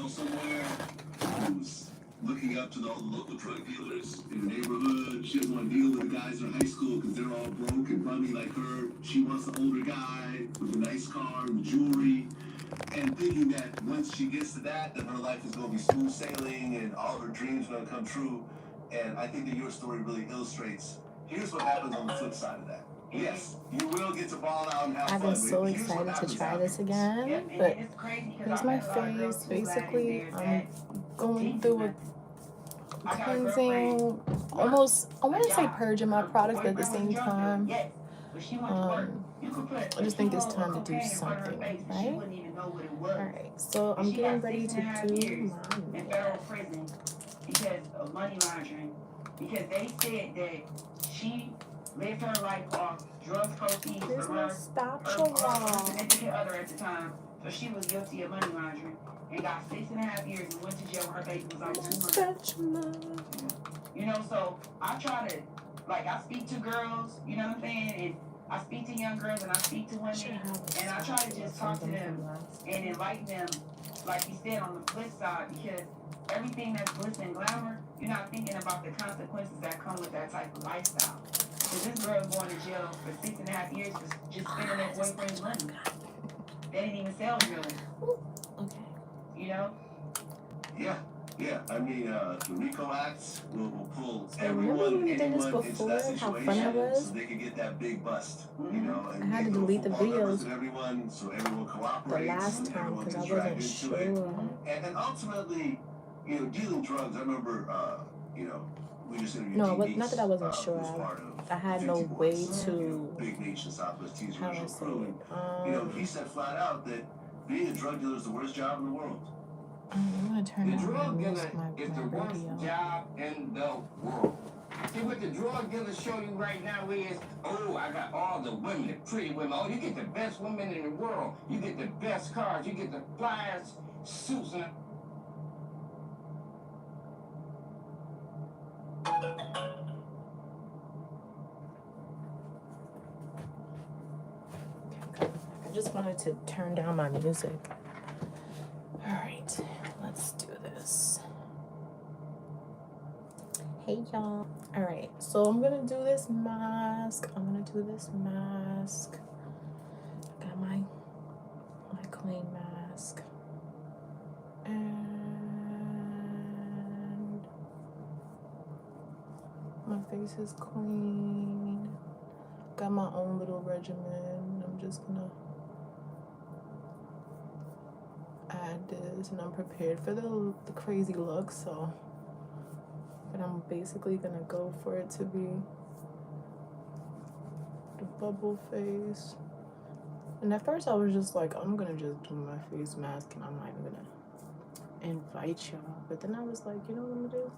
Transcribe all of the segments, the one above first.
somewhere who's looking up to all the local drug dealers in the neighborhood. She doesn't want to deal with the guys in high school because they're all broke and bummy like her. She wants the older guy with a nice car and jewelry. And thinking that once she gets to that, then her life is going to be smooth sailing and all her dreams are going to come true. And I think that your story really illustrates, here's what happens on the flip side of that. Yes, you will get to ball out and have fun. I've been so excited to try this again, but here's my face. Basically, I'm going through a cleansing, almost, I want to say purging my products, but at the same time, I just think it's time to do something, right? Alright, so I'm getting ready to do my prison because of money laundering. Because they said that she lived her life off drugs proceeds Here's from my her spatula. significant other at the time. So she was guilty of money laundering and got 6.5 years and went to jail. Her baby was like 2 months. Spatula. You know, so I try to, like, I speak to girls, you know what I'm saying? And I speak to young girls and I speak to women, and I try to just talk to them and enlighten them, like you said, on the flip side, because everything that's glitz and glamour, you're not thinking about the consequences that come with that type of lifestyle. Because this girl's going to jail for 6.5 years for just spending their boyfriend's money. They didn't even sell jewelry. Okay. You know? Yeah. I mean, the RICO Act will pull So remember when we did this before, how fun it was? so they can get that big bust, you know. And I had to delete the videos so everyone cooperates. the last time because I wasn't sure. And ultimately, you know, dealing drugs, I remember, you know, we just interviewed No, not that I wasn't sure. I had no way to, big nation Southwest T's how do I original say crew. it? You know, he said flat out that being a drug dealer is the worst job in the world. I'm gonna turn down my is the worst radio. job in the world. See, what the drug dealers show you right now is, oh, I got all the women, the pretty women. Oh, you get the best women in the world. You get the best cars. You get the flyest suits. And I just wanted to turn down my music. Alright, let's do this. Hey y'all. Alright, so I'm gonna do this mask. Got my clean mask. And my face is clean. Got my own little regimen. I'm just gonna add this, and I'm prepared for the crazy look, so, but I'm basically gonna go for it to be the bubble face. And at first I was just like, I'm gonna just do my face mask and I'm not even gonna invite y'all, but then I was like, you know what I'm gonna do?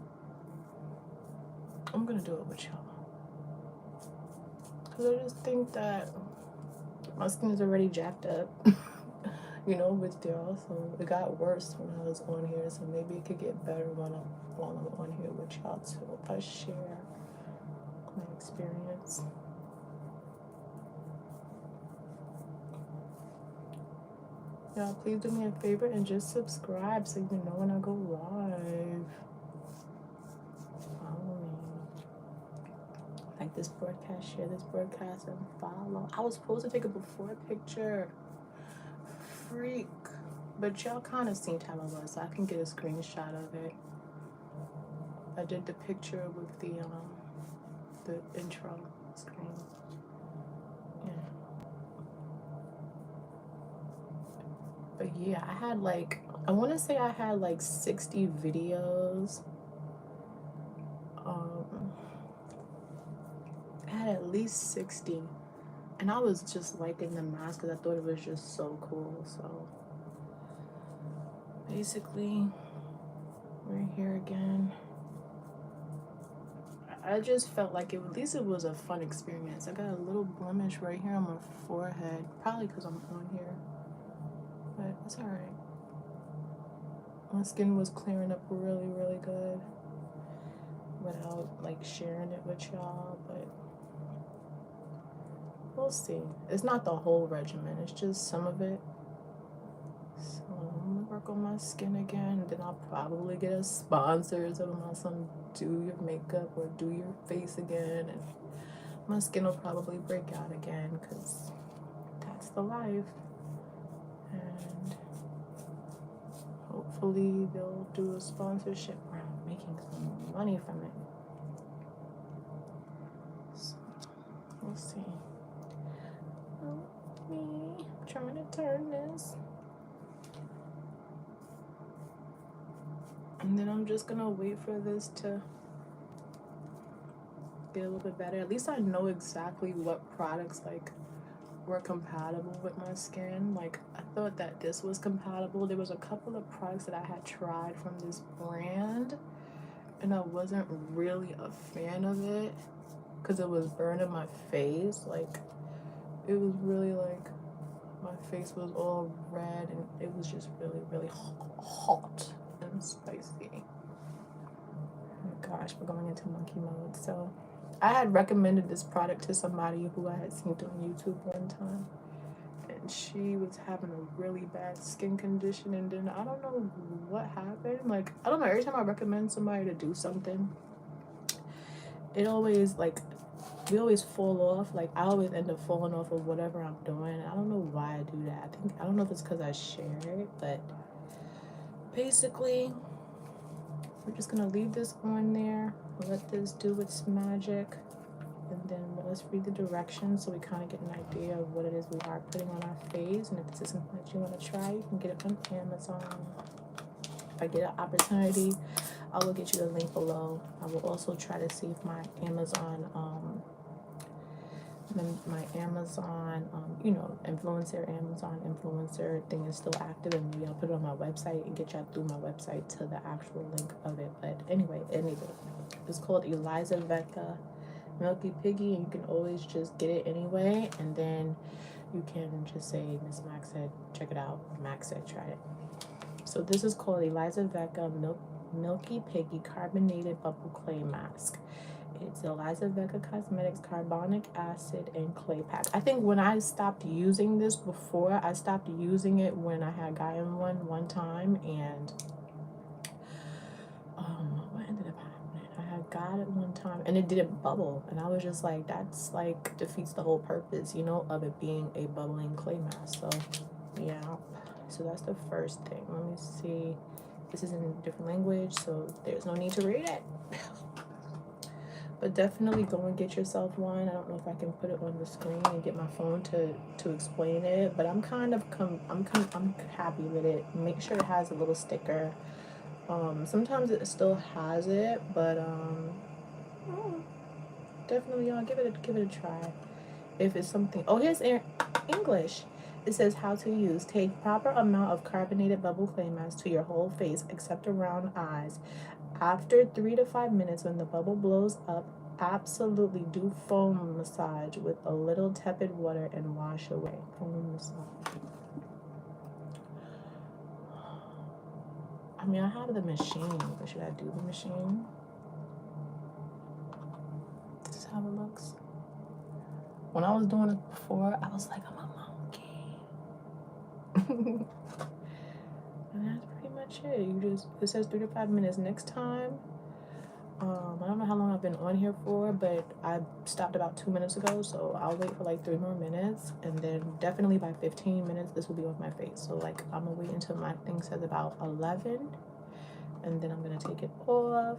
I'm gonna do it with y'all, because I just think that my skin is already jacked up. You know, with y'all, so it got worse when I was on here, so maybe it could get better while I'm on here with y'all too, if I share my experience. Y'all, please do me a favor and just subscribe so you know when I go live. Follow me. Like this broadcast, share this broadcast, and follow. I was supposed to take a before picture. Freak, but y'all kind of seen how it was, so I can get a screenshot of it. I did the picture with the intro screen. Yeah. But yeah, I had like, I want to say I had like 60 videos. I had at least 60. And I was just liking the mask because I thought it was just so cool. So basically, we're here again. I just felt like at least it was a fun experience. I got a little blemish right here on my forehead, probably because I'm on here, but it's all right. My skin was clearing up really, really good without like sharing it with y'all, but we'll see. It's not the whole regimen, it's just some of it. So I'm gonna work on my skin again. Then I'll probably get a sponsor so my son do your makeup or do your face again, and my skin will probably break out again because that's the life. And hopefully they'll do a sponsorship where I'm making some money from it. So we'll see. Help me. I'm trying to turn this. And then I'm just gonna wait for this to get a little bit better. At least I know exactly what products like were compatible with my skin. Like I thought that this was compatible. There was a couple of products that I had tried from this brand and I wasn't really a fan of it because it was burning my face. Like it was really like my face was all red and it was just really, really hot and spicy. Oh gosh, we're going into monkey mode. So I had recommended this product to somebody who I had seen on YouTube one time, and she was having a really bad skin condition, and then I don't know what happened. Like I don't know, every time I recommend somebody to do something, it always like we always fall off. Like I always end up falling off of whatever I'm doing. I don't know why I do that. I don't know if it's because I share it, but basically we're just gonna leave this on there, let this do its magic, and then let's read the directions so we kind of get an idea of what it is we are putting on our face. And if this is something that you want to try, you can get it on Amazon. If I get an opportunity, I will get you the link below. I will also try to see if my Amazon Amazon influencer thing is still active, and maybe I'll put it on my website and get y'all through my website to the actual link of it. But anyway, it's called Elizavecca Milky Piggy, and you can always just get it anyway, and then you can just say Miss Max said check it out, Max said try it. So this is called Elizavecca Milky Piggy Carbonated Bubble Clay Mask. It's Elizavecca Cosmetics Carbonic Acid and Clay Pack. I think when I stopped using this before, I stopped using it when I had gotten one time, and what ended up happening? I had got it one time and it didn't bubble, and I was just like, that's like defeats the whole purpose, you know, of it being a bubbling clay mask. So yeah, so that's the first thing. Let me see. This is in a different language, so there's no need to read it. But definitely go and get yourself one. I don't know if I can put it on the screen and get my phone to explain it, but I'm happy with it. Make sure it has a little sticker. Sometimes it still has it, but definitely y'all give it a try. If it's something. Oh, here's English. It says how to use. Take proper amount of carbonated bubble clay mask to your whole face except around eyes. After 3 to 5 minutes, when the bubble blows up, absolutely do foam massage with a little tepid water and wash away. Foam massage. I mean, I have the machine, but should I do the machine? This is how it looks. When I was doing it before, I was like, I'm a monkey. And that's pretty much it. It says 3 to 5 minutes. Next time, I don't know how long I've been on here for, but I stopped about 2 minutes ago, so I'll wait for like 3 more minutes, and then definitely by 15 minutes this will be off my face. So like I'm gonna wait until my thing says about 11, and then I'm gonna take it off,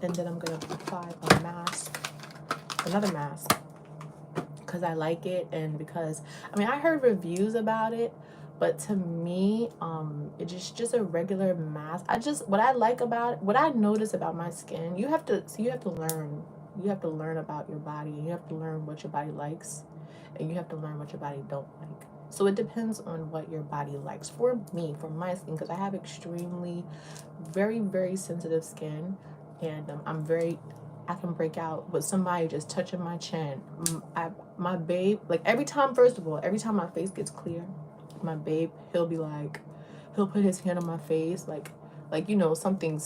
and then I'm gonna apply a mask, another mask, because I like it, and because I mean I heard reviews about it, but to me it's just a regular mask. What I notice about my skin, you have to learn about your body, and you have to learn what your body likes, and you have to learn what your body don't like. So it depends on what your body likes. For me, for my skin, because I have extremely very, very sensitive skin, and I can break out with somebody just touching my chin. My babe, like every time my face gets clear, my babe, he'll put his hand on my face, like you know, something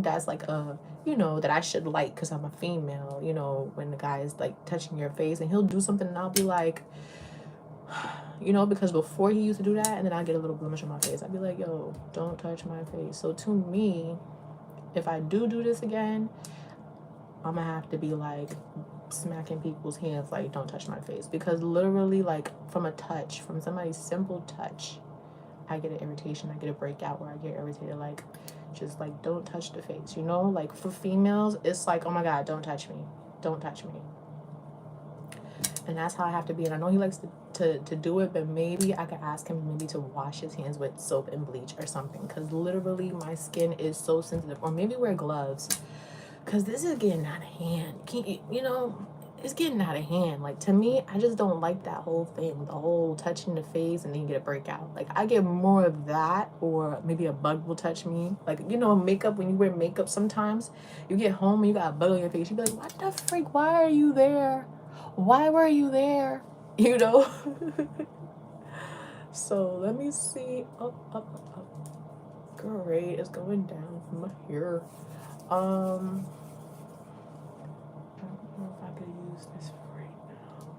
that's like that I should like because I'm a female, you know, when the guy is like touching your face, and he'll do something and I'll be like, you know, because before he used to do that, and then I get a little blemish on my face. I'd be like, yo, don't touch my face. So to me, if I do this again, I'm gonna have to be like smacking people's hands like, don't touch my face, because literally, like, from a touch, from somebody's simple touch, I get an irritation, I get a breakout where I get irritated, like, just like, don't touch the face, you know? Like, for females, it's like, oh my god, don't touch me, don't touch me. And that's how I have to be. And I know he likes to do it, but maybe I could ask him maybe to wash his hands with soap and bleach or something, because literally my skin is so sensitive. Or maybe wear gloves, because this is getting out of hand. You know, it's getting out of hand. Like, to me, I just don't like that whole thing, the whole touching the face and then you get a breakout. Like, I get more of that, or maybe a bug will touch me. Like, you know, makeup, when you wear makeup, sometimes you get home and you got a bug on your face, you be like, what the freak, why are you there? Why were you there? You know? So let me see. Up. Great, it's going down from my hair. I don't know if I could use this right now,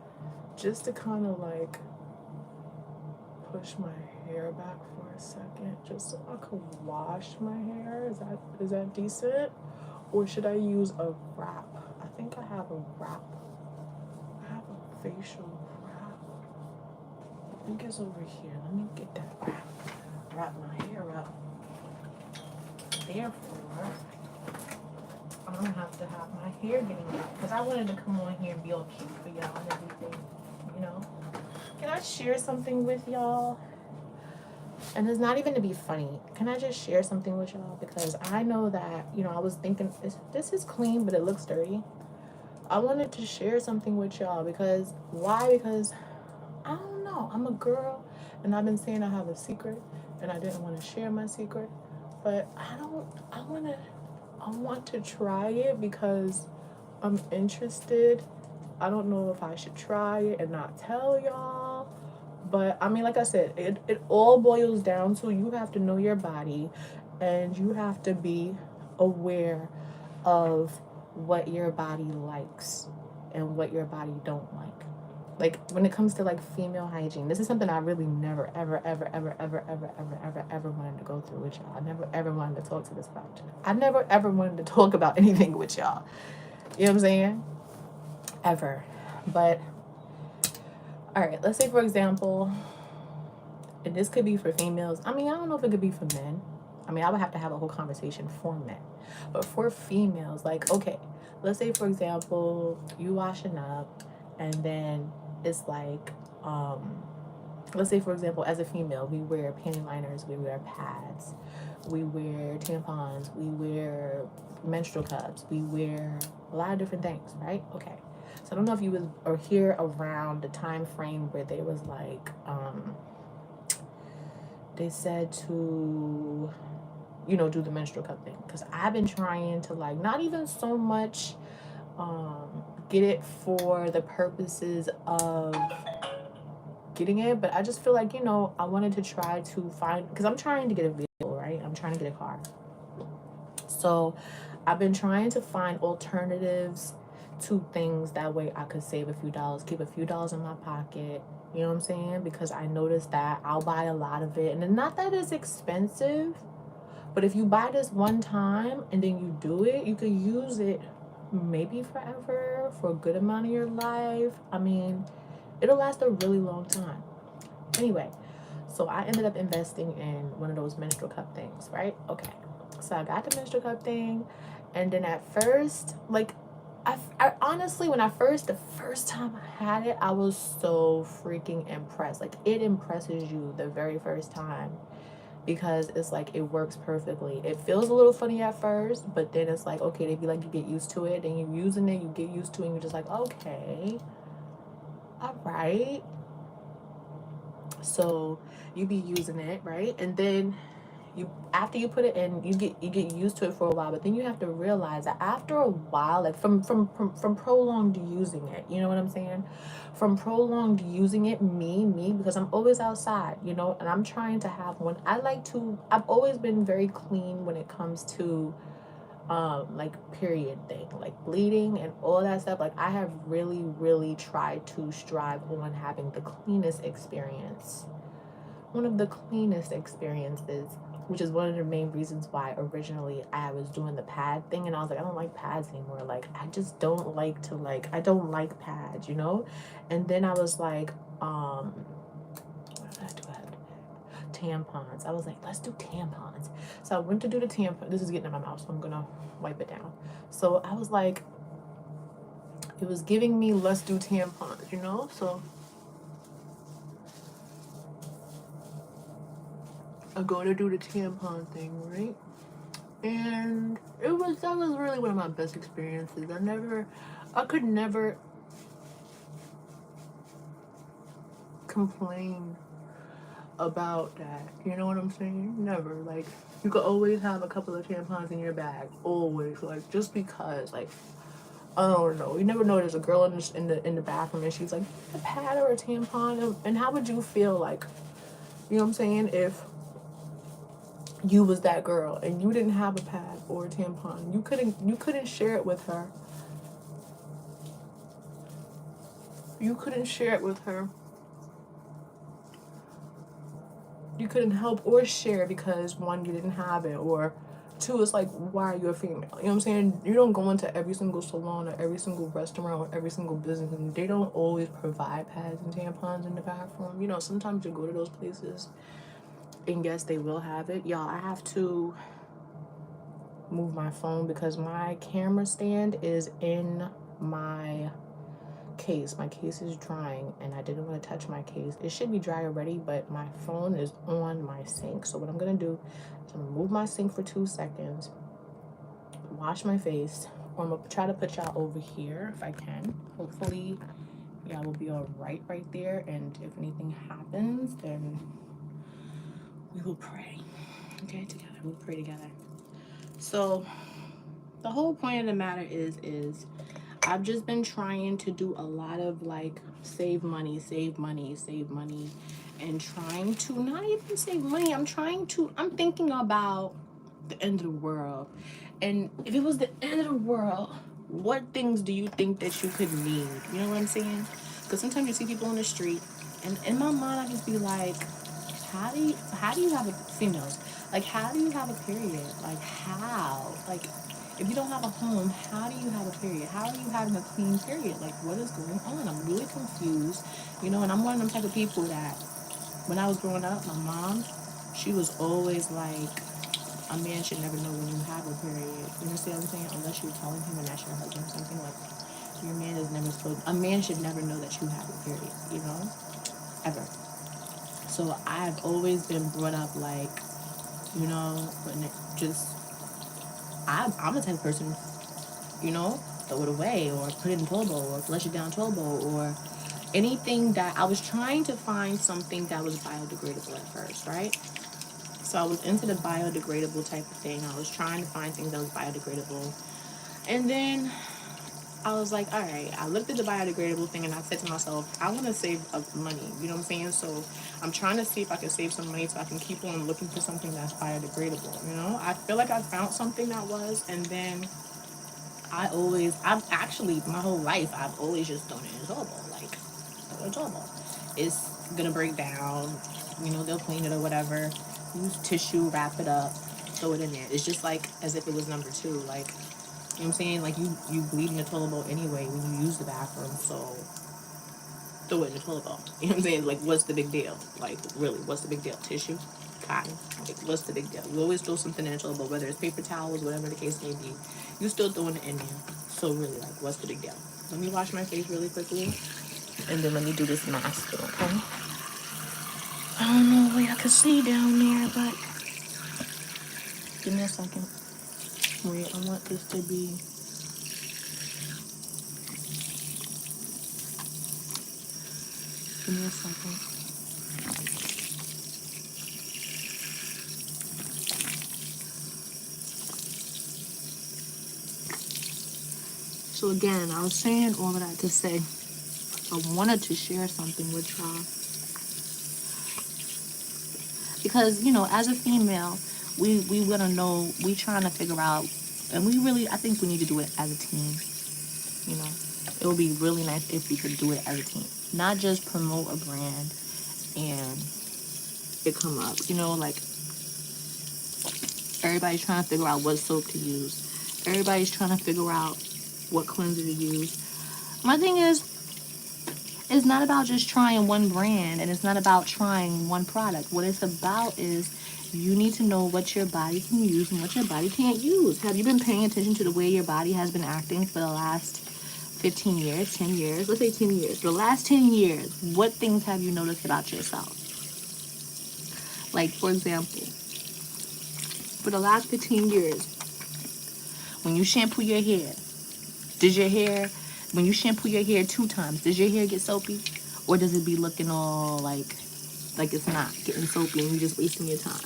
just to kind of like push my hair back for a second, just so I could wash my hair. Is that decent? Or should I use a wrap? I think I have a wrap. I have a facial wrap. I think it's over here. Let me get that wrap. Wrap my hair up. Therefore, I'm gonna have to have my hair getting wet, because I wanted to come on here and be all cute for y'all and everything, you know? Can I share something with y'all? And it's not even to be funny. Can I just share something with y'all? Because I know that, you know, I was thinking, this is clean, but it looks dirty. I wanted to share something with y'all, because, why? Because, I don't know, I'm a girl, and I've been saying I have a secret, and I didn't want to share my secret, but I want to try it because I'm interested. I don't know if I should try it and not tell y'all, but I mean, like I said, it all boils down to, you have to know your body, and you have to be aware of what your body likes and what your body don't like. Like, when it comes to like female hygiene, this is something I really never ever wanted to go through with y'all. I never ever wanted to talk to this about. I never ever wanted to talk about anything with y'all. You know what I'm saying? Ever. But all right, let's say, for example, and this could be for females. I mean, I don't know if it could be for men. I mean, I would have to have a whole conversation for men. But for females, like, okay, let's say, for example, you washing up, and then it's like, let's say, for example, as a female, we wear panty liners, we wear pads, we wear tampons, we wear menstrual cups, we wear a lot of different things, right? Okay. So I don't know if you was or here around the time frame where they was like, they said to, you know, do the menstrual cup thing. Because I've been trying to, like, not even so much get it for the purposes of getting it, but I just feel like, you know, I wanted to try to find, because I'm trying to get a vehicle, right? I'm trying to get a car. So I've been trying to find alternatives to things, that way I could save a few dollars, keep a few dollars in my pocket, you know what I'm saying? Because I noticed that I'll buy a lot of it, and not that it's expensive, but if you buy this one time and then you do it, you could use it maybe forever, for a good amount of your life. I mean, it'll last a really long time. Anyway, so I ended up investing in one of those menstrual cup things, right? Okay, so I got the menstrual cup thing, and then at first, like, I honestly, when the first time I had it, I was so freaking impressed. Like, it impresses you the very first time, because it's like, it works perfectly. It feels a little funny at first, but then it's like, okay, they be like, you get used to it, then you're using it, you get used to it, and you're just like, okay, all right. So you be using it, right? And then after you put it in, you get used to it for a while, but then you have to realize that after a while, like from prolonged using it, you know what I'm saying? From prolonged using it, me, because I'm always outside, you know, and I'm trying to have one. I've always been very clean when it comes to like period thing, like bleeding and all that stuff. Like I have really tried to strive on having the cleanest experience, one of the cleanest experiences, which is one of the main reasons why originally I was doing the pad thing, and I was like, I don't like pads anymore. Like I just don't like to, like, I don't like pads, you know. And then I was like, what did I do? Tampons. I was like, let's do tampons. So I went to do the tampon. This is getting in my mouth, so I'm gonna wipe it down. So I was like, it was giving me, let's do tampons, you know. So I go to do the tampon thing, right? And that was really one of my best experiences. I could never complain about that. You know what I'm saying? Never. Like, you could always have a couple of tampons in your bag. Always. Like, just because, like, I don't know. You never know. There's a girl in the bathroom and she's like, a pad or a tampon, and how would you feel, like, you know what I'm saying, if you was that girl and you didn't have a pad or a tampon? You couldn't share it with her. You couldn't share it with her. You couldn't help or share because, one, you didn't have it, or two, it's like, why are you a female? You know what I'm saying? You don't go into every single salon or every single restaurant or every single business and they don't always provide pads and tampons in the bathroom. You know, sometimes you go to those places and yes, they will have it. Y'all, I have to move my phone because my camera stand is in my case. My case is drying and I didn't want to touch my case. It should be dry already, but my phone is on my sink. So what I'm gonna do is I'm gonna move my sink for 2 seconds, wash my face, or I'm gonna try to put y'all over here if I can. Hopefully y'all will be all right there, and if anything happens, then we will pray. Okay, together. We'll pray together. So the whole point of the matter is I've just been trying to do a lot of, like, save money, and trying to not even save money. I'm thinking about the end of the world. And if it was the end of the world, what things do you think that you could need? You know what I'm saying? Because sometimes you see people on the street, and in my mind, I just be like, how do you have a, females, like, how do you have a period? Like, how? Like, if you don't have a home, how do you have a period? How are you having a clean period? Like, what is going on? I'm really confused, you know. And I'm one of them type of people that, when I was growing up, my mom, she was always like, a man should never know when you have a period. You understand what I'm saying? Unless you're telling him and that's your husband or something. Like, your man is never supposed, a man should never know that you have a period, you know? Ever. So I've always been brought up like, you know, when it just, I'm the type of person, you know, throw it away or put it in Tobo or flush it down Tobo or anything. That I was trying to find something that was biodegradable at first, right? So I was into the biodegradable type of thing. I was trying to find things that was biodegradable. And then I was like, all right, I looked at the biodegradable thing and I said to myself, I want to save money. You know what I'm saying? So I'm trying to see if I can save some money so I can keep on looking for something that's biodegradable. You know, I feel like I found something that was, and then I've actually, my whole life, I've always just thrown it in a Tobo. Like, throw it in a Tobo. It's going to break down. You know, they'll clean it or whatever. Use tissue, wrap it up, throw it in there. It's just like as if it was number two. Like, you know what I'm saying? Like, you bleed in the toilet bowl anyway when you use the bathroom, so throw it in the toilet bowl. You know what I'm saying? Like, what's the big deal? Like, really, what's the big deal? Tissue? Cotton? Like, what's the big deal? We always throw something in the toilet bowl, whether it's paper towels, whatever the case may be. You still throwing it in there. So really, like, what's the big deal? Let me wash my face really quickly, and then let me do this mask, okay? I don't know what I can see down there, but give me a second. Wait, I want this to be. Give me a second. So again, I was saying all of that to say I wanted to share something with y'all. Because, you know, as a female, we want to know, we trying to figure out And I think we need to do it as a team. You know, it would be really nice if we could do it as a team, not just promote a brand and it come up. You know, like everybody's trying to figure out what soap to use. Everybody's trying to figure out what cleanser to use. My thing is, it's not about just trying one brand and it's not about trying one product. What it's about is you need to know what your body can use and what your body can't use. Have you been paying attention to the way your body has been acting for the last 15 years, 10 years? Let's say 10 years. The last 10 years, what things have you noticed about yourself? Like, for example, for the last 15 years, when you shampoo your hair, when you shampoo your hair 2 times, does your hair get soapy? Or does it be looking all like it's not getting soapy and you're just wasting your time?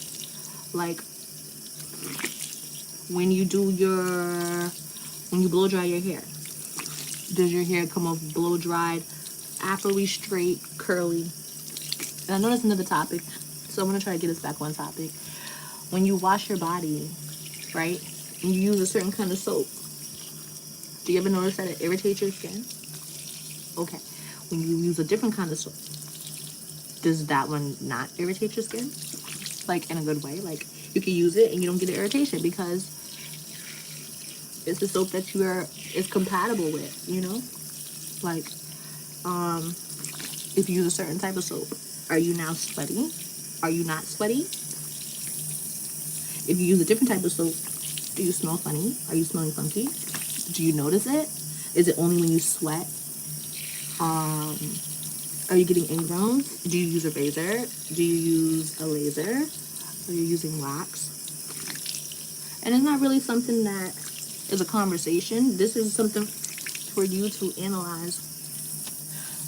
Like, when you blow dry your hair, does your hair come off blow dried, afro straight, curly? And I know that's another topic, so I'm gonna try to get us back on topic. When you wash your body, right, and you use a certain kind of soap, do you ever notice that it irritates your skin? Okay. When you use a different kind of soap, does that one not irritate your skin? Like, in a good way? Like, you can use it and you don't get an irritation because it's the soap that is compatible with, you know? Like, if you use a certain type of soap, are you now sweaty? Are you not sweaty? If you use a different type of soap, do you smell funny? Are you smelling funky? Do you notice it? Is it only when you sweat? Are you getting ingrowns? Do you use a razor? Do you use a laser? Are you using wax? And it's not really something that is a conversation. This is something for you to analyze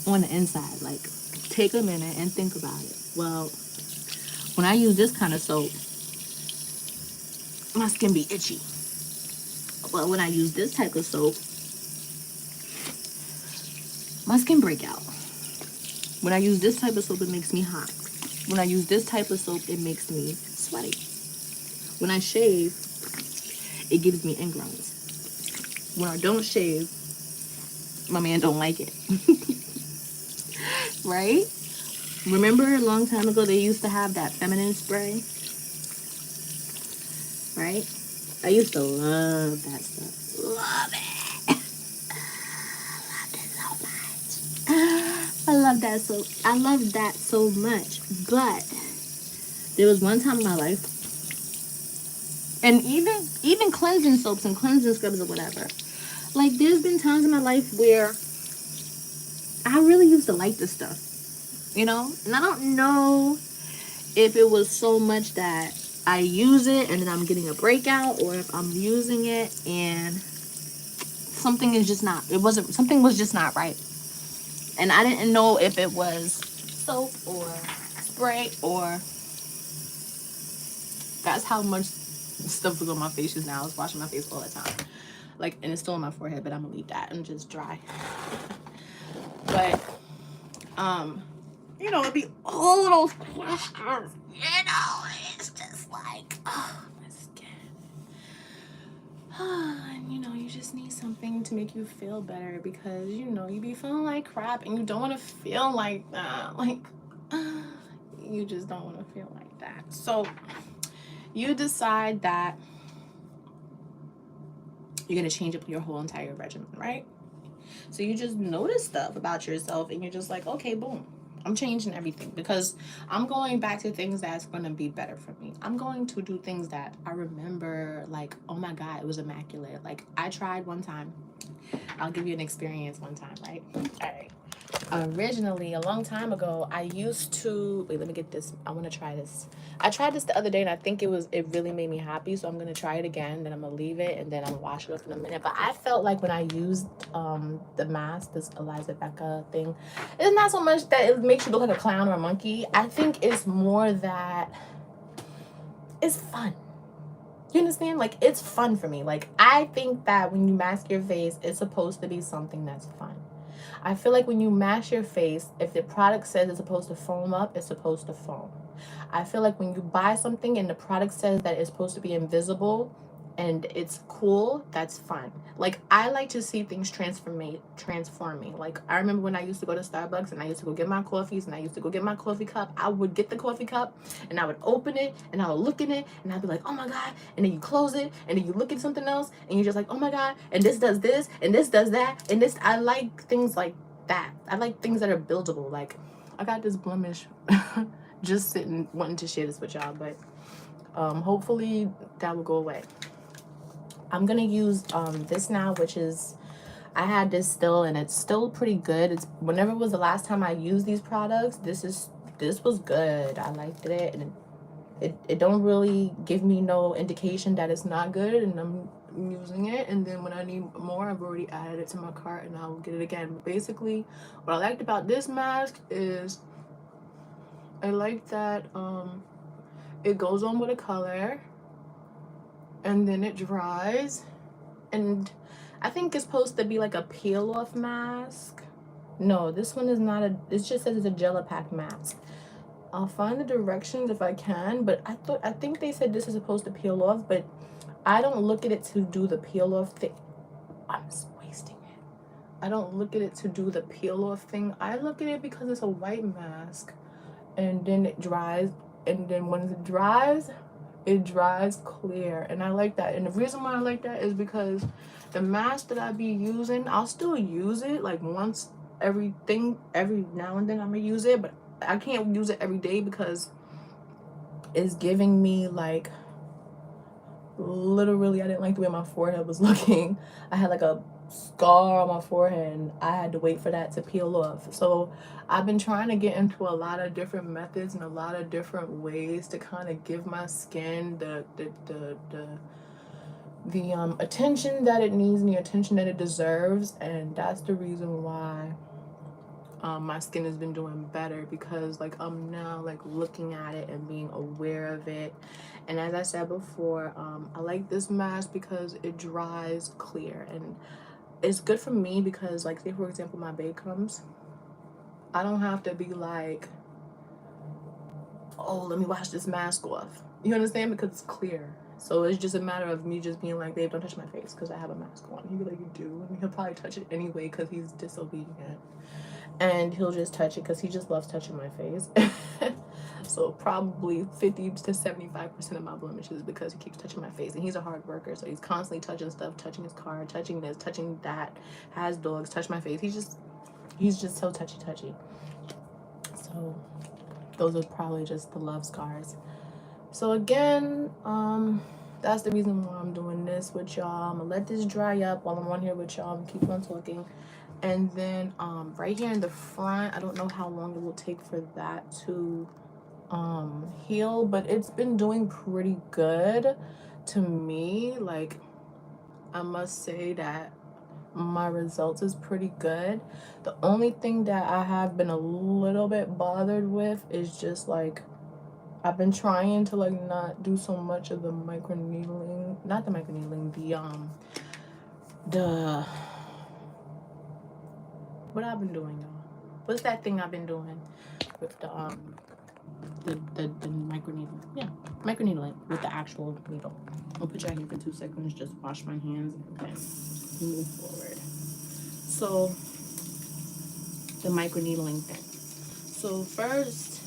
on the inside. Like, take a minute and think about it. Well, when I use this kind of soap, my skin be itchy. Well, when I use this type of soap, my skin break out. When I use this type of soap, it makes me hot. When I use this type of soap, it makes me sweaty. When I shave, it gives me ingrowns. When I don't shave, my man don't like it. Right? Remember a long time ago they used to have that feminine spray? Right? I used to love that stuff. Love it. Loved it so much. I love that so much. But there was one time in my life, and even cleansing soaps and cleansing scrubs or whatever, like, there's been times in my life where I really used to like this stuff, you know? And I don't know if it was so much that I use it and then I'm getting a breakout, or if I'm using it and something was just not right. And I didn't know if it was soap or spray, or that's how much stuff was on my face just now. I was washing my face all the time. Like, and it's still on my forehead, but I'm gonna leave that and just dry. But you know, it'd be all those questions. You know, it's just like, oh, my skin. And you know, you just need something to make you feel better, because you know, you be feeling like crap and you don't want to feel like that. Like, you just don't want to feel like that. So you decide that you're gonna change up your whole entire regimen, right? So you just notice stuff about yourself and you're just like, okay, boom, I'm changing everything, because I'm going back to things that's going to be better for me. I'm going to do things that I remember, like, oh my God, it was immaculate. Like, I tried one time. I'll give you an experience one time, right? All right. Originally, a long time ago, I used to, wait, let me get this. I want to try this. I tried this the other day and I think it really made me happy. So I'm going to try it again. Then I'm going to leave it and then I'm going to wash it off in a minute. But I felt like when I used the mask, this Elizavecca thing, it's not so much that it makes you look like a clown or a monkey. I think it's more that it's fun. You understand? Like, it's fun for me. Like, I think that when you mask your face, it's supposed to be something that's fun. I feel like when you mask your face, if the product says it's supposed to foam up, it's supposed to foam. I feel like when you buy something and the product says that it's supposed to be invisible, and it's cool, that's fun. Like, I like to see things transforming. Like, I remember when I used to go to Starbucks and I used to go get my coffees and I used to go get my coffee cup. I would get the coffee cup and I would open it and I would look in it and I'd be like, oh my God. And then you close it and then you look at something else and you're just like, oh my God. And this does this and this does that. And this, I like things like that. I like things that are buildable. Like, I got this blemish just sitting wanting to share this with y'all, but hopefully that will go away. I'm gonna use this now, which is, I had this still and it's still pretty good. It's, whenever was the last time I used these products, this was good. I liked it, and it don't really give me no indication that it's not good, and I'm using it. And then when I need more, I've already added it to my cart and I'll get it again. But basically, what I liked about this mask is I like that it goes on with a color and then it dries, and I think it's supposed to be like a peel off mask. No, this one is not a, it just says it's a gel pack mask. I'll find the directions if I can, but I think they said this is supposed to peel off, but I don't look at it to do the peel off thing. I'm just wasting it. I don't look at it to do the peel off thing. I look at it because it's a white mask and then it dries, and then when it dries clear, and I like that. And the reason why I like that is because the mask that I be using, I'll still use it like once every now and then I'm gonna use it, but I can't use it every day because it's giving me like, literally, I didn't like the way my forehead was looking. I had like a scar on my forehead and I had to wait for that to peel off. So I've been trying to get into a lot of different methods and a lot of different ways to kind of give my skin the attention that it needs and the attention that it deserves. And that's the reason why my skin has been doing better, because like I'm now like looking at it and being aware of it. And as I said before, I like this mask because it dries clear, and it's good for me because, like, say for example my babe comes, I don't have to be like, oh, let me wash this mask off, you understand, because it's clear. So it's just a matter of me just being like, babe, don't touch my face because I have a mask on. He'd be like, you do? And he'll probably touch it anyway because he's disobedient, and he'll just touch it because he just loves touching my face. So probably 50 to 75% of my blemishes because he keeps touching my face, and he's a hard worker, so he's constantly touching stuff, touching his car, touching this, touching that, has dogs, touch my face. He's just so touchy. So those are probably just the love scars. So again, that's the reason why I'm doing this with y'all. I'm gonna let this dry up while I'm on here with y'all and keep on talking. And then right here in the front, I don't know how long it will take for that to heal, but it's been doing pretty good to me. Like, I must say that my results is pretty good. The only thing that I have been a little bit bothered with is just like, I've been trying to like not do so much of the microneedling, not the microneedling, the what I've been doing, y'all. What's that thing I've been doing with the microneedling? Yeah, microneedling with the actual needle. I'll put y'all here for 2 seconds, just wash my hands and then move forward. So the microneedling thing. So first,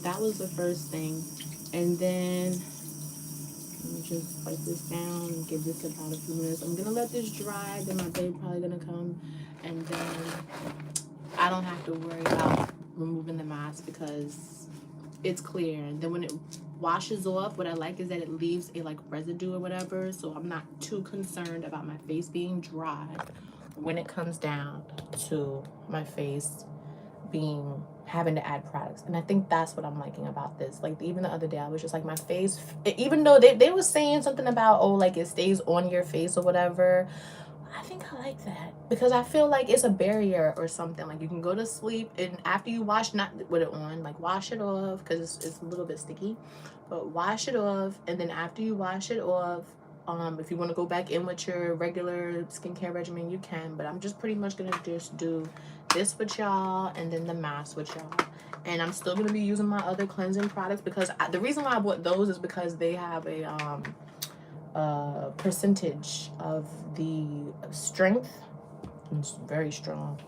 that was the first thing, and then let me just wipe this down and give this about a few minutes. I'm gonna let this dry, then my babe probably gonna come, and then I don't have to worry about removing the mask because it's clear. And then when it washes off, what I like is that it leaves a like residue or whatever, so I'm not too concerned about my face being dry when it comes down to my face having to add products. And I think that's what I'm liking about this. Like, even the other day I was just like, my face, even though they were saying something about, oh, like it stays on your face or whatever, I think I like that because I feel like it's a barrier or something. Like, you can go to sleep and after you wash, not with it on, like wash it off because it's a little bit sticky, but wash it off. And then after you wash it off, if you want to go back in with your regular skincare regimen, you can. But I'm just pretty much gonna just do this with y'all and then the mask with y'all. And I'm still gonna be using my other cleansing products because the reason why I bought those is because they have a percentage of the strength. It's very strong.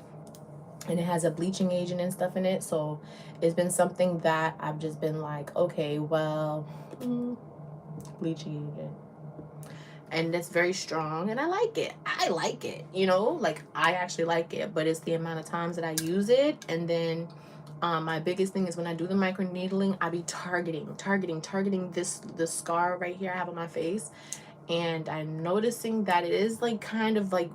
And it has a bleaching agent and stuff in it. So it's been something that I've just been like, okay, well, bleaching agent. And it's very strong, and I like it. You know, like I actually like it, but it's the amount of times that I use it. And then my biggest thing is when I do the micro needling, I be targeting this scar right here I have on my face. And I'm noticing that it is like kind of like,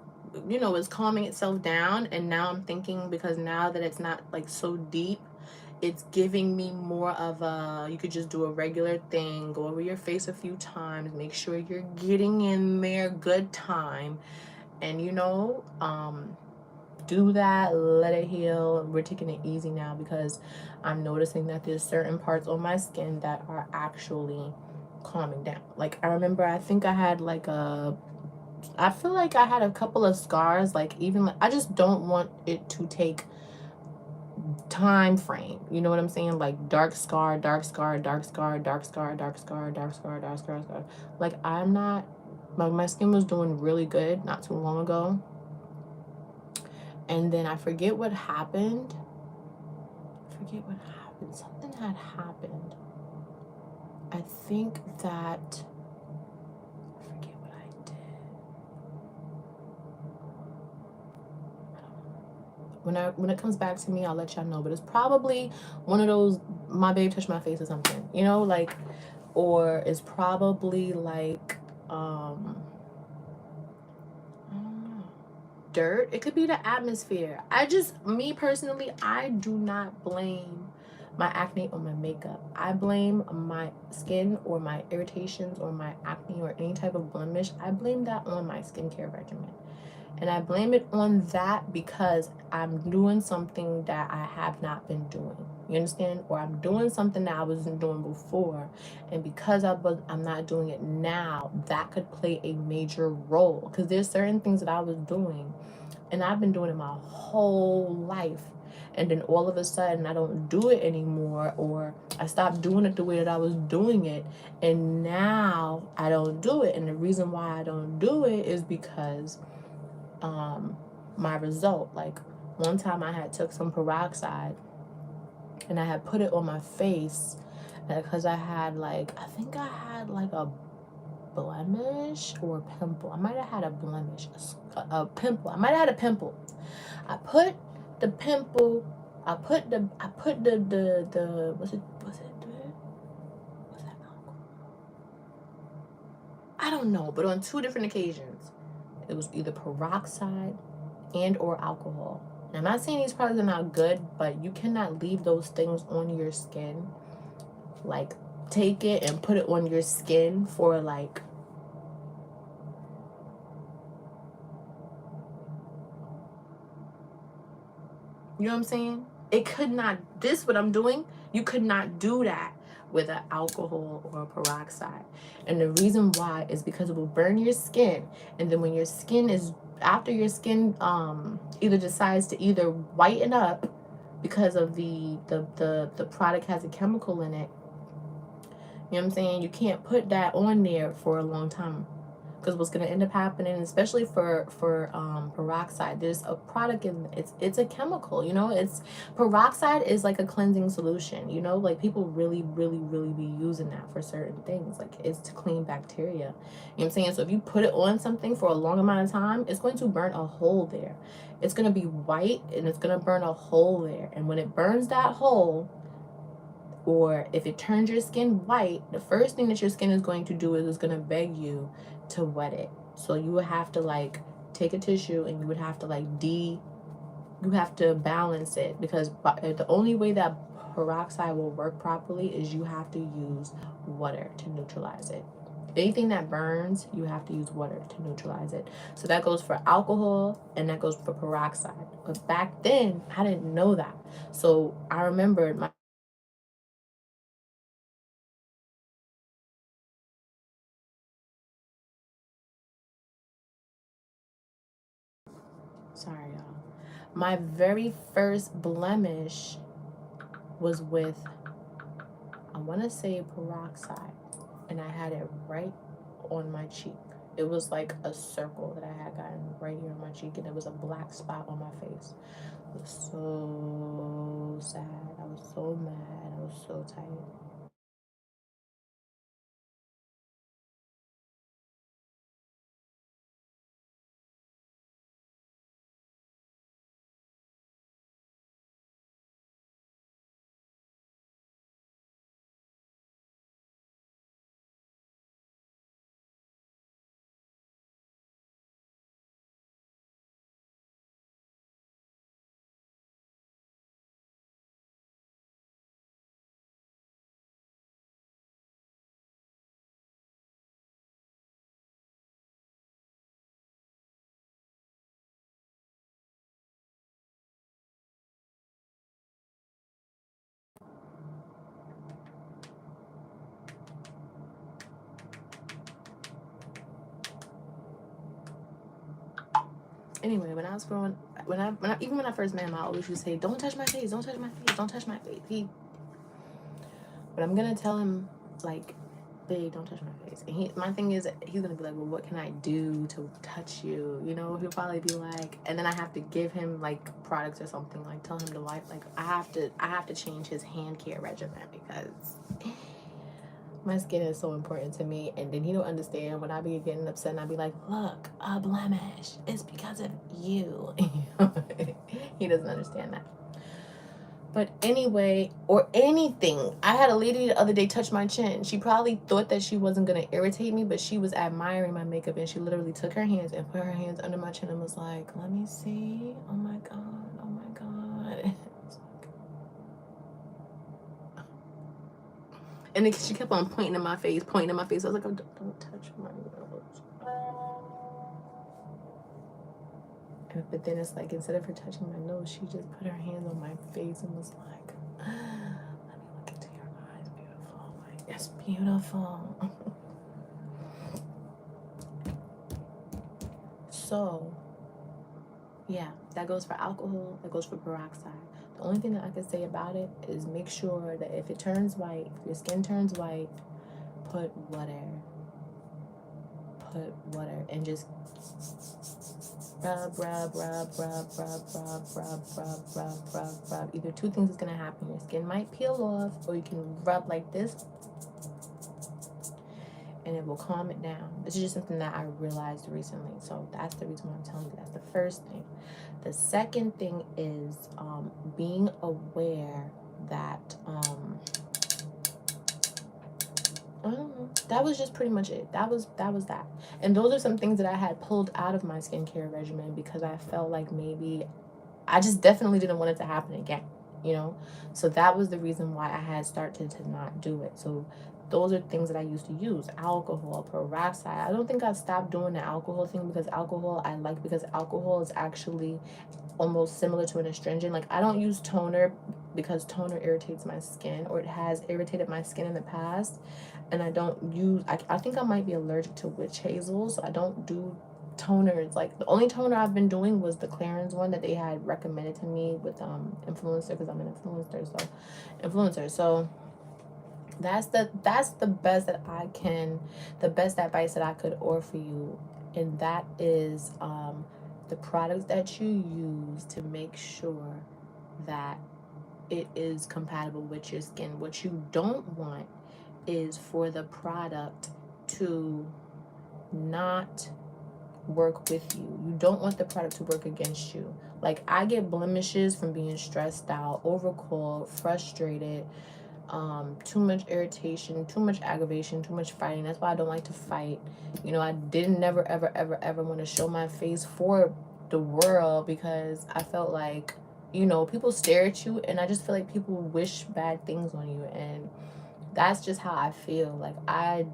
you know, it's calming itself down. And now I'm thinking, because now that it's not like so deep, it's giving me more of a, you could just do a regular thing, go over your face a few times, make sure you're getting in there good time, and you know, do that, let it heal. We're taking it easy now because I'm noticing that there's certain parts on my skin that are actually calming down. Like I remember, I think I had like I feel like I had a couple of scars, like even I just don't want it to take time frame, you know what I'm saying? Like dark scar, dark scar, dark scar, dark scar, dark scar, dark scar, dark scar, scar. Like I'm not, my skin was doing really good not too long ago, and then I forget what happened. Something had happened. I think that, I forget what I did. When it comes back to me, I'll let y'all know. But it's probably one of those, my babe touched my face or something, you know, like, or it's probably like I don't know, dirt. It could be the atmosphere. Me personally, I do not blame my acne on my makeup. I blame my skin or my irritations or my acne or any type of blemish. I blame that on my skincare regimen. And I blame it on that because I'm doing something that I have not been doing. You understand? Or I'm doing something that I wasn't doing before. And because I'm not doing it now, that could play a major role. Because there's certain things that I was doing, and I've been doing it my whole life. And then all of a sudden, I don't do it anymore, or I stopped doing it the way that I was doing it. And now I don't do it. And the reason why I don't do it is because my result, like one time I had took some peroxide and I had put it on my face because I had like, I think I had like a blemish or a pimple. I might have had a blemish, a pimple. I might have had a pimple. I put the pimple, I put the was that alcohol? I don't know, but on 2 different occasions, it was either peroxide and or alcohol. Now, I'm not saying these products are not good, but you cannot leave those things on your skin. Like, take it and put it on your skin for like, you know what I'm saying? It could not, what I'm doing, you could not do that with an alcohol or a peroxide. And the reason why is because it will burn your skin. And then when your skin is, after your skin either decides to either whiten up because of the product has a chemical in it, you know what I'm saying? You can't put that on there for a long time. Because what's going to end up happening, especially for peroxide, there's a product in it's a chemical, you know. It's peroxide is like a cleansing solution, you know, like people really be using that for certain things, like it's to clean bacteria, you know what I'm saying? So if you put it on something for a long amount of time, it's going to burn a hole there. It's going to be white and it's going to burn a hole there, and when it burns that hole, or if it turns your skin white, the first thing that your skin is going to do is it's going to beg you to wet it. So you would have to like take a tissue and you would have to like you have to balance it, because the only way that peroxide will work properly is you have to use water to neutralize it. Anything that burns, you have to use water to neutralize it. So that goes for alcohol and that goes for peroxide. But back then, I didn't know that. So I remembered sorry y'all, my very first blemish was with, I want to say, peroxide, and I had it right on my cheek. It was like a circle that I had gotten right here on my cheek, and it was a black spot on my face. It was so sad. I was so mad. I was so tired. Anyway, when I was growing, even when I first met him, I always used to say, "Don't touch my face, don't touch my face, don't touch my face." But I'm gonna tell him, like, "Babe, don't touch my face." And my thing is, he's gonna be like, "Well, what can I do to touch you?" You know, he'll probably be like, and then I have to give him like products or something, like tell him to wipe. Like I have to change his hand care regimen because my skin is so important to me. And then he don't understand when I be getting upset and I be like, "Look, a blemish. It's because of you." He doesn't understand that. But anyway, or anything. I had a lady the other day touch my chin. She probably thought that she wasn't going to irritate me, but she was admiring my makeup, and she literally took her hands and put her hands under my chin and was like, "Let me see. Oh my God. Oh my God." And then she kept on pointing in my face, pointing in my face. I was like, "Oh, don't touch my nose." But then it's like, instead of her touching my nose, she just put her hands on my face and was like, "Let me look into your eyes, beautiful." Like, it's beautiful. So, yeah, that goes for alcohol, that goes for peroxide. The only thing that I can say about it is make sure that if it turns white, if your skin turns white, put water, and just rub. Either two things is gonna happen. Your skin might peel off, or you can rub like this, and it will calm it down. This is just something that I realized recently, so that's the reason why I'm telling you. That's the first thing. The second thing is being aware that I don't know. That was just pretty much it. That was that. And those are some things that I had pulled out of my skincare regimen because I felt like maybe I just definitely didn't want it to happen again, you know? So that was the reason why I had started to not do it. So those are things that I used to use. Alcohol, peroxide. I don't think I stopped doing the alcohol thing because alcohol I like, because alcohol is actually almost similar to an astringent. Like, I don't use toner because toner irritates my skin, or it has irritated my skin in the past. And I don't use, I think I might be allergic to witch hazel, so I don't do toners. Like, the only toner I've been doing was the Clarins one that they had recommended to me with influencer, because I'm an influencer. So that's the best that I can, the best advice that I could offer you, and that is the products that you use to make sure that it is compatible with your skin. What you don't want is for the product to not work with you. You don't want the product to work against you. Like, I get blemishes from being stressed out, overcalled, frustrated, too much irritation, too much aggravation, too much fighting. That's why I don't like to fight. You know, I didn't never ever want to show my face for the world, because I felt like, you know, people stare at you, and I just feel like people wish bad things on you, and that's just how I feel. Like, I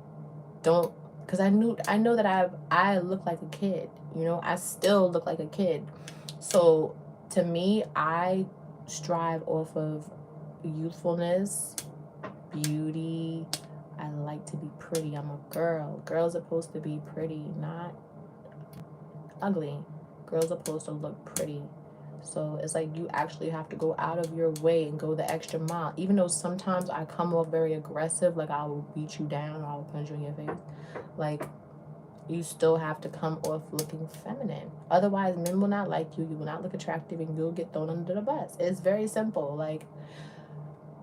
don't, because I know that I look like a kid, you know. I still look like a kid. So to me, I strive off of youthfulness, beauty. I like to be pretty. I'm a girl. Girls are supposed to be pretty, not ugly. Girls are supposed to look pretty. So it's like you actually have to go out of your way and go the extra mile. Even though sometimes I come off very aggressive, like I will beat you down or I will punch you in your face. Like, you still have to come off looking feminine. Otherwise, men will not like you. You will not look attractive and you'll get thrown under the bus. It's very simple. Like,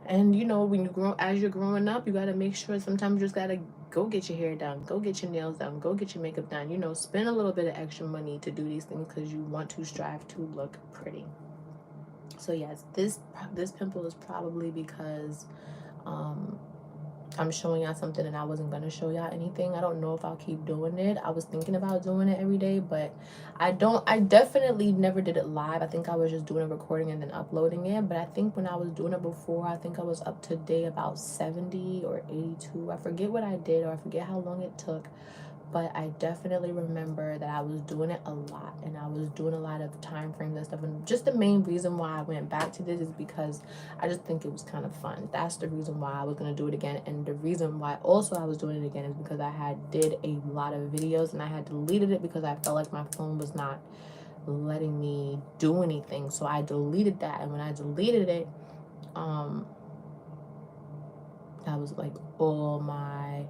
and you know, when you grow, as you're growing up, you got to make sure sometimes you just got to go get your hair done, go get your nails done, go get your makeup done. You know, spend a little bit of extra money to do these things because you want to strive to look pretty. So yes, this pimple is probably because I'm showing y'all something and I wasn't going to show y'all anything. I don't know if I'll keep doing it. I was thinking about doing it every day, but I definitely never did it live. I think I was just doing a recording and then uploading it. But I think when I was doing it before, I think I was up to day about 70 or 82. I forget what I did, or I forget how long it took. But I definitely remember that I was doing it a lot, and I was doing a lot of time frames and stuff. And just the main reason why I went back to this is because I just think it was kind of fun. That's the reason why I was going to do it again. And the reason why also I was doing it again is because I did a lot of videos and I had deleted it because I felt like my phone was not letting me do anything. So I deleted that. And when I deleted it, that was like all my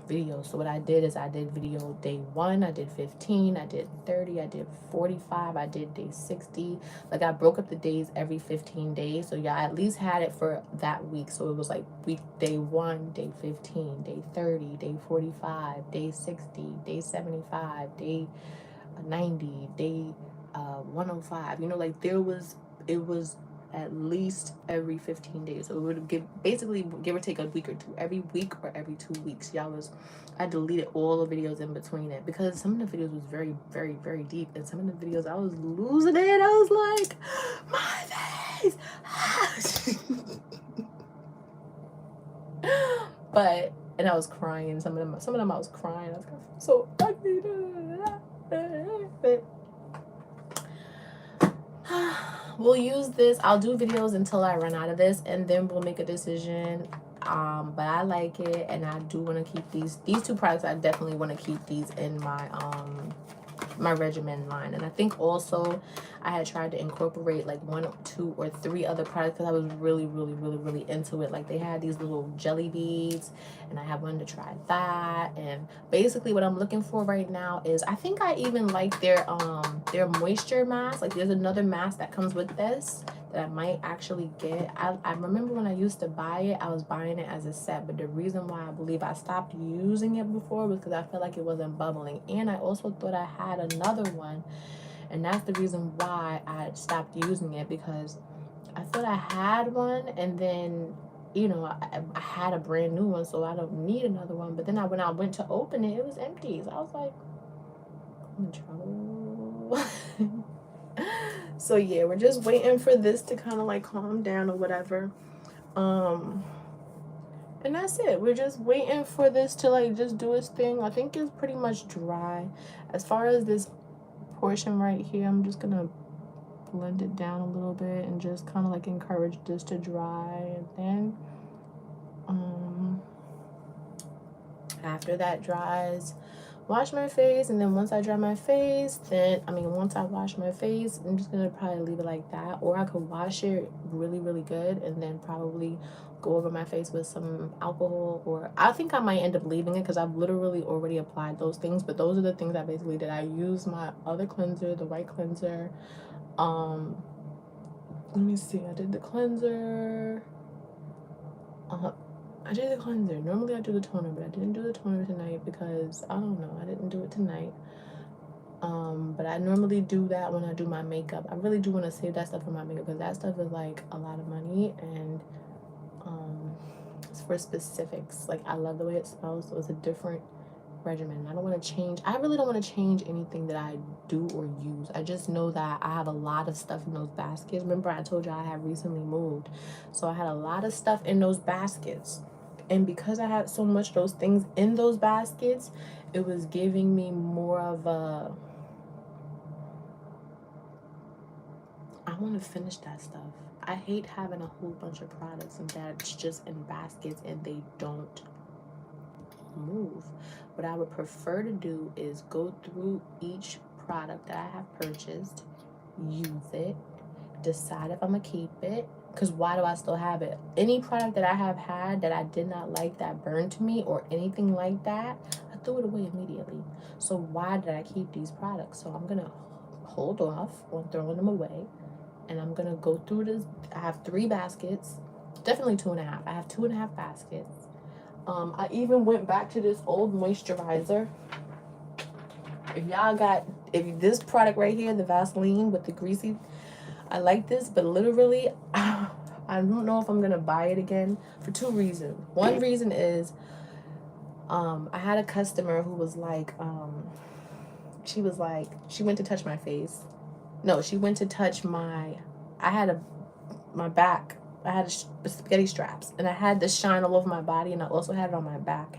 videos. So what I did is I did video day 1, I did 15, I did 30, I did 45, I did day 60. Like, I broke up the days every 15 days. So yeah, I at least had it for that week. So it was like week day 1, day 15, day 30, day 45, day 60, day 75, day 90, day 105. You know, like it was at least every 15 days. So it would basically give or take a week or two, every week or every 2 weeks. I deleted all the videos in between it because some of the videos was very, very, very deep, and some of the videos I was losing it. I was like, my face. But, and I was crying. Some of them I was crying. I was so ugly. But we'll use this. I'll do videos until I run out of this, and then we'll make a decision. But I like it, and I do want to keep these 2 products. I definitely want to keep these in my my regimen line. And I think also I had tried to incorporate like 1, 2, or 3 other products because I was really, really, really, really into it. Like, they had these little jelly beads, and I have wanted to try that. And basically what I'm looking for right now is, I think I even like their moisture mask. Like, there's another mask that comes with this that I might actually get. I remember when I used to buy it, I was buying it as a set, but the reason why I believe I stopped using it before was because I felt like it wasn't bubbling. And I also thought I had another one, and that's the reason why I stopped using it, because I thought I had one, and then, you know, I had a brand new one, so I don't need another one. But then when I went to open it, it was empty. So I was like, I'm in trouble. So yeah, we're just waiting for this to kind of like calm down or whatever. And that's it. We're just waiting for this to like just do its thing. I think it's pretty much dry. As far as this portion right here, I'm just gonna blend it down a little bit and just kind of like encourage this to dry. And then after that dries, wash my face. And then once I dry my face, once I wash my face, I'm just gonna probably leave it like that. Or I could wash it really, really good and then probably go over my face with some alcohol. Or I think I might end up leaving it because I've literally already applied those things. But those are the things I basically did. I used my other cleanser, the white cleanser. Let me see, I did the cleanser. Normally I do the toner, but I didn't do the toner tonight because I don't know, I didn't do it tonight. But I normally do that when I do my makeup. I really do want to save that stuff for my makeup because that stuff is like a lot of money, and it's for specifics. Like, I love the way it smells, so it's a different regimen. I really don't want to change anything that I do or use. I just know that I have a lot of stuff in those baskets. Remember I told you I have recently moved, so I had a lot of stuff in those baskets, and because I had so much of those things in those baskets, it was giving me more of a, I want to finish that stuff. I hate having a whole bunch of products and that's just in baskets and they don't move. What I would prefer to do is go through each product that I have purchased, use it, decide if I'm gonna keep it, because why do I still have it? Any product that I have had that I did not like, that burned to me or anything like that, I threw it away immediately. So why did I keep these products? So I'm gonna hold off on throwing them away, and I'm gonna go through this. I have 3 baskets, definitely 2.5. I have 2.5 baskets. I even went back to this old moisturizer. If this product right here, the Vaseline with the greasy, I like this, but literally, I don't know if I'm gonna buy it again for 2 reasons. One reason is, I had a customer who was like, she went to touch my face. No, she went to touch my back. I had spaghetti straps, and I had this shine all over my body, and I also had it on my back.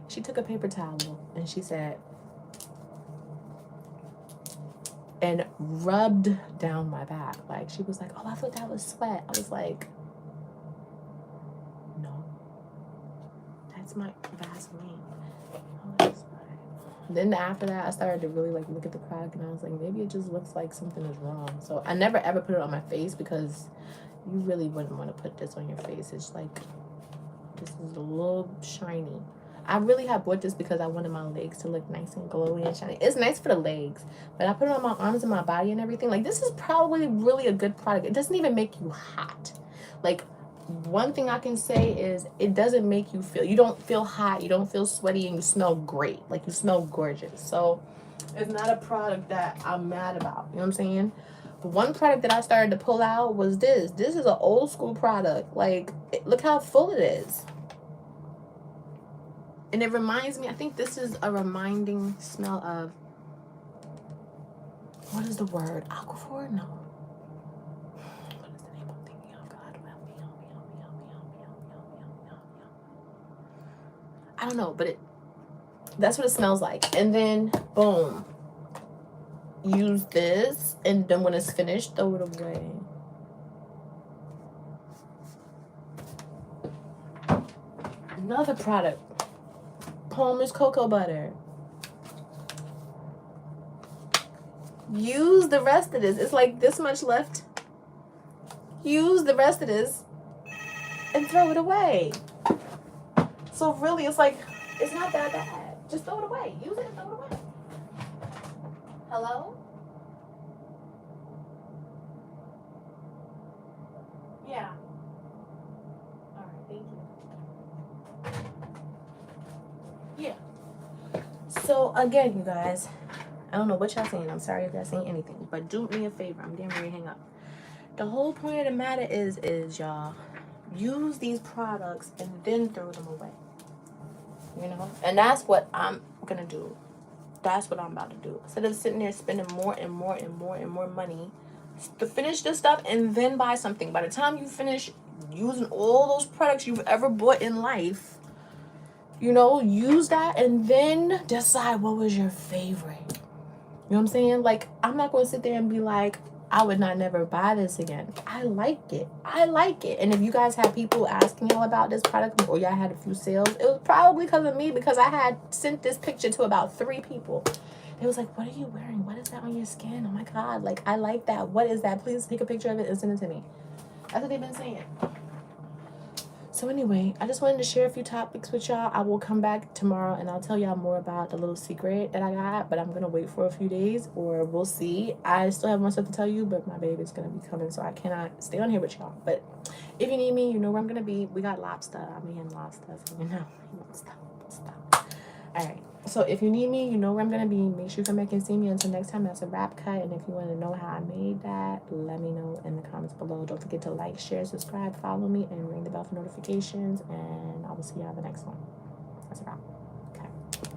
She took a paper towel, and she said, and rubbed down my back. Like, she was like, oh, I thought that was sweat. I was like, no, that's my Vaseline. Then after that, I started to really like look at the product, and I was like, maybe it just looks like something is wrong. So I never ever put it on my face, because you really wouldn't want to put this on your face. It's like, this is a little shiny. I really have bought this because I wanted my legs to look nice and glowy and shiny. It's nice for the legs, but I put it on my arms and my body and everything. Like, this is probably really a good product. It doesn't even make you hot. Like, one thing I can say is it doesn't make you feel, you don't feel hot, you don't feel sweaty, and you smell great. Like, you smell gorgeous. So it's not a product that I'm mad about. You know what I'm saying? But one product that I started to pull out was this. This is an old school product. Like, look how full it is. And it reminds me, I think this is a reminding smell of, what is the word? Aquaphor? No. What is the name I'm thinking of? God, help me. I don't know, but that's what it smells like. And then, boom. Use this, and then when it's finished, throw it away. Another product. Palmer's cocoa butter. Use the rest of this. It's like this much left. Use the rest of this and throw it away. So really, it's like, it's not that bad. Just throw it away. Use it and throw it away. Hello? Yeah. All right, thank you. Yeah. So again, you guys, I don't know what y'all saying. I'm sorry if y'all saying anything, but do me a favor. I'm getting ready to hang up. The whole point of the matter is y'all, use these products and then throw them away. You know? And that's what I'm gonna do. That's what I'm about to do. Instead of sitting there spending more and more and more and more money to finish this stuff and then buy something. By the time you finish using all those products you've ever bought in life, you know, use that and then decide what was your favorite. You know what I'm saying? Like, I'm not going to sit there and be like, I would not never buy this again. I like it. I like it. And if you guys had people asking y'all about this product, or y'all had a few sales, it was probably because of me, because I had sent this picture to about 3 people. It was like, what are you wearing? What is that on your skin? Oh my God. Like, I like that. What is that? Please take a picture of it and send it to me. That's what they've been saying. So anyway, I just wanted to share a few topics with y'all. I will come back tomorrow and I'll tell y'all more about the little secret that I got, but I'm going to wait for a few days, or we'll see. I still have more stuff to tell you, but my baby's going to be coming, so I cannot stay on here with y'all. But if you need me, you know where I'm going to be. We got lobster. I'm eating lobster, so you know. Stop. All right. So if you need me, you know where I'm going to be. Make sure you come back and see me. Until next time, that's a wrap cut. And if you want to know how I made that, let me know in the comments below. Don't forget to like, share, subscribe, follow me, and ring the bell for notifications. And I will see you on the next one.